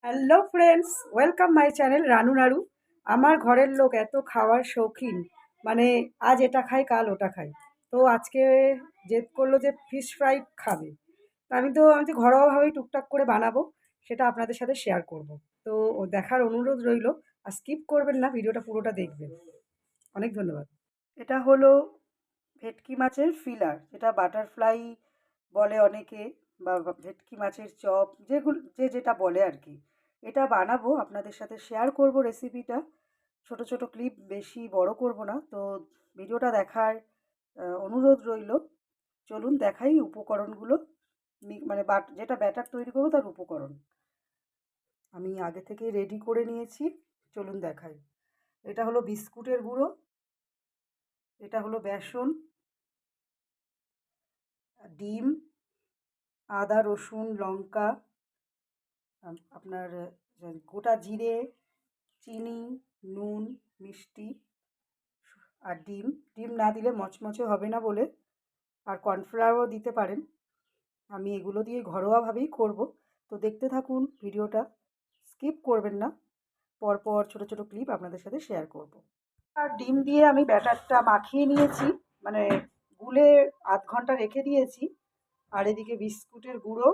Hello friends, welcome my channel Ranu নাড়ু। আমার ঘরের লোক এত খাওয়ার শৌখিন, মানে আজ এটা খাই কাল ওটা খাই। তো আজকে জেদ করলো যে ফিশ ফ্রাই খাবে। তা আমি তো ঘরোয়াভাবেই টুকটাক করে বানাবো, সেটা আপনাদের সাথে শেয়ার করব। তো ও দেখার অনুরোধ রইলো, আর স্কিপ করবেন না, ভিডিওটা পুরোটা দেখবেন। অনেক ধন্যবাদ। এটা হলো ভেটকি মাছের ফিলার, যেটা বাটারফ্লাই বলে অনেকে, বা ভেটকি মাছের চপ, যেগুলো যে যেটা বলে আর কি। এটা বানাবো, আপনাদের সাথে শেয়ার করব রেসিপিটা। ছোট ছোট ক্লিপ, বেশি বড় করব না। তো ভিডিওটা দেখার অনুরোধ রইল। চলুন দেখাই উপকরণগুলো। মানে যেটা ব্যাটার তৈরি করবো তার উপকরণ আমি আগে থেকে রেডি করে নিয়েছি। চলুন দেখাই। এটা হলো বিস্কুটের গুঁড়ো, এটা হলো বেসন, ডিম, আদা রসুন লঙ্কা, আপনার গোটা জিরে, চিনি, নুন, মিষ্টি, আর ডিম। ডিম না দিলে মচমচে হবে না বলে, আর কর্নফ্লাওয়ারও দিতে পারেন। আমি এগুলো দিয়ে ঘরোয়াভাবেই করব। তো দেখতে থাকুন ভিডিওটা, স্কিপ করবেন না। পরপর ছোট ছোট ক্লিপ আপনাদের সাথে শেয়ার করব। আর ডিম দিয়ে আমি ব্যাটারটা মাখিয়ে নিয়েছি, মানে গুলে আধ ঘন্টা রেখে দিয়েছি। আর এদিকে বিস্কুটের গুঁড়ো,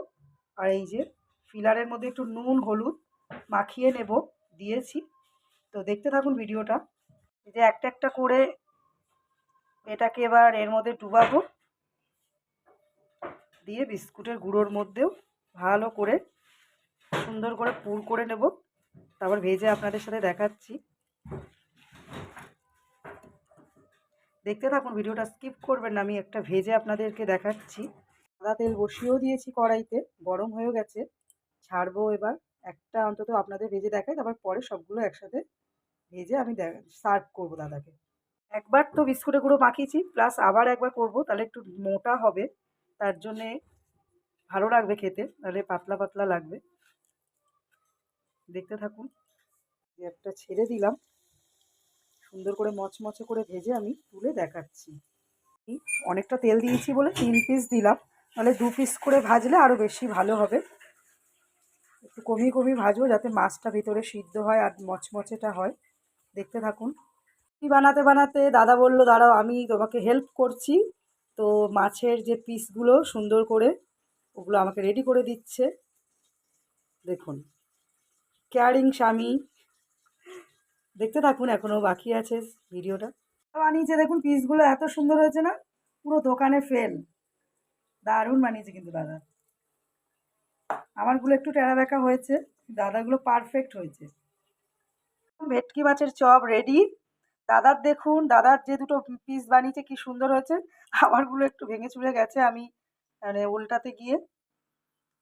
আর এই যে ফিলারের মধ্যে একটু নুন হলুদ মাখিয়ে নেব, দিয়েছি। তো দেখতে থাকুন ভিডিওটা। এই যে একটা একটা করে এটাকে এবার এর মধ্যে ডুবাবো, দিয়ে বিস্কুটের গুঁড়োর মধ্যেও ভালো করে সুন্দর করে পুর করে নেব। তারপর ভেজে আপনাদের সাথে দেখাচ্ছি। দেখতে থাকুন ভিডিওটা, স্কিপ করবেন না, আমি একটা ভেজে আপনাদেরকে দেখাচ্ছি। সাদা তেল বসিয়েও দিয়েছি কড়াইতে, গরম হয়ে গেছে। ছাড়বো এবার। একটা অন্তত আপনাদের ভেজে দেখাই, তারপর পরে সবগুলো একসাথে ভেজে আমি সার্ভ করবো দাদাকে। একবার তো বিস্কুটের গুঁড়ো মাখিয়েছি, প্লাস আবার একবার করব, তাহলে একটু মোটা হবে, তার জন্যে ভালো লাগবে খেতে, তাহলে পাতলা পাতলা লাগবে। দেখতে থাকুন। একটা ছেড়ে দিলাম, সুন্দর করে মচমচে করে ভেজে আমি তুলে দেখাচ্ছি। অনেকটা তেল দিয়েছি বলে 3 পিস দিলাম, নাহলে 2 পিস করে ভাজলে আরও বেশি ভালো হবে। একটু কমিয়ে কমিয়ে ভাজবো, যাতে মাছটা ভিতরে সিদ্ধ হয় আর মচমচেটা হয়। দেখতে থাকুন। বানাতে বানাতে দাদা বলল, দাঁড়াও আমি তোমাকে হেল্প করছি। তো মাছের যে পিসগুলো সুন্দর করে ওগুলো আমাকে রেডি করে দিচ্ছে। দেখুন, কেয়ারিং স্বামী। দেখতে থাকুন, এখনও বাকি আছে ভিডিওটা। বানিয়েছে দেখুন, পিসগুলো এত সুন্দর হয়েছে না, পুরো দোকানে ফেল। দারুণ বানিয়েছে কিন্তু দাদা। আমারগুলো একটু টেরা বেঁকা হয়েছে, দাদাগুলো পারফেক্ট হয়েছে। ভেটকি মাছের চপ রেডি। দাদার দেখুন, দাদার যে দুটো পিস বানিয়েছে কি সুন্দর হয়েছে। আমারগুলো একটু ভেঙে চুরে গেছে, আমি মানে উল্টাতে গিয়ে।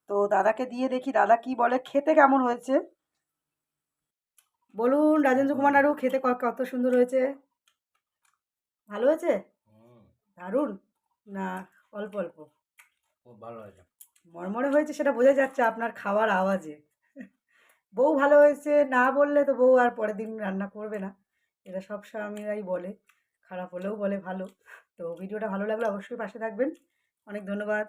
তো দাদাকে দিয়ে দেখি দাদা কি বলে, খেতে কেমন হয়েছে বলুন। রাজেন্দ্র কুমার নাড়ু, খেতে কত সুন্দর হয়েছে? ভালো হয়েছে? দারুণ না? অল্প অল্প? খুব ভালো হয়েছে। মরমরে হয়েছে সেটা বোঝা যাচ্ছে আপনার খাওয়ার আওয়াজে। বউ ভালো হয়েছে না বললে তো বউ আর পরের দিন রান্না করবে না, এটা সব স্বামীরাই বলে। খারাপ হলেও বলে ভালো। তো ভিডিওটা ভালো লাগলে অবশ্যই পাশে থাকবেন। অনেক ধন্যবাদ।